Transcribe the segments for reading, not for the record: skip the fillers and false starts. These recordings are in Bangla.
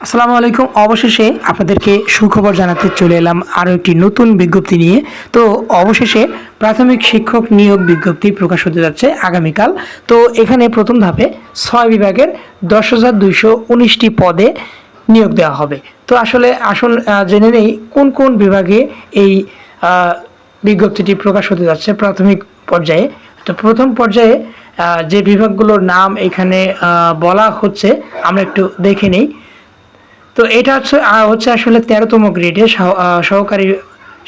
আসসালামু আলাইকুম। অবশেষে আপনাদেরকে সুখবর জানাতে চলে এলাম আরও একটি নতুন বিজ্ঞপ্তি নিয়ে। তো অবশেষে প্রাথমিক শিক্ষক নিয়োগ বিজ্ঞপ্তি প্রকাশ হতে যাচ্ছে আগামীকাল। তো এখানে প্রথম ধাপে ৬ বিভাগের ১০,২১৯টি পদে নিয়োগ দেওয়া হবে। তো আসলে আসুন জেনে নেই কোন কোন বিভাগে এই বিজ্ঞপ্তিটি প্রকাশ হতে যাচ্ছে প্রাথমিক পর্যায়ে। তো প্রথম পর্যায়ে যে বিভাগগুলোর নাম এখানে বলা হচ্ছে আমরা একটু দেখে নেই। তো এটা হচ্ছে আসলে ১৩তম গ্রেডের সহকারী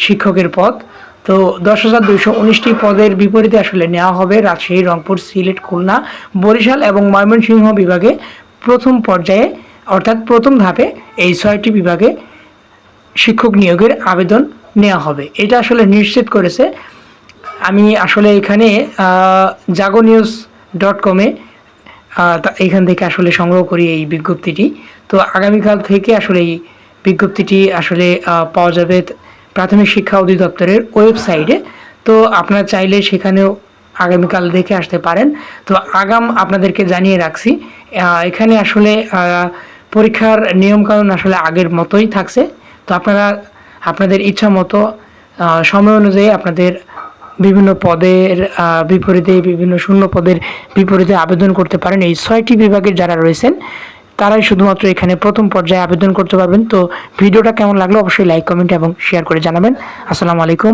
শিক্ষকের পদ। তো ১০,২১৯টি পদের বিপরীতে আসলে নেওয়া হবে রাজশাহী, রংপুর, সিলেট, খুলনা, বরিশাল এবং ময়মনসিংহ বিভাগে প্রথম পর্যায়ে অর্থাৎ প্রথম ধাপে এই ৬টি বিভাগে শিক্ষক নিয়োগের আবেদন নেওয়া হবে। এটা আসলে নিশ্চিত করেছে। আমি আসলে এখানে jagonews.com-এ এখান থেকে আসলে সংগ্রহ করি এই বিজ্ঞপ্তিটি। তো আগামীকাল থেকে আসলে এই বিজ্ঞপ্তিটি আসলে পাওয়া যাবে প্রাথমিক শিক্ষা অধিদপ্তরের ওয়েবসাইটে। তো আপনারা চাইলে সেখানেও আগামীকাল দেখে আসতে পারেন। তো আপনাদেরকে জানিয়ে রাখছি এখানে আসলে পরীক্ষার নিয়মকানুন আসলে আগের মতোই থাকছে। তো আপনারা আপনাদের ইচ্ছা মতো সময় অনুযায়ী আপনাদের বিভিন্ন পদের বিপরীতে বিভিন্ন শূন্য পদের বিপরীতে আবেদন করতে পারেন। এই ৬টি বিভাগের যারা রয়েছেন তারাই শুধুমাত্র এখানে প্রথম পর্যায়ে আবেদন করতে পারবেন। তো ভিডিওটা কেমন লাগলো অবশ্যই লাইক, কমেন্ট এবং শেয়ার করে জানাবেন। আসসালামু আলাইকুম।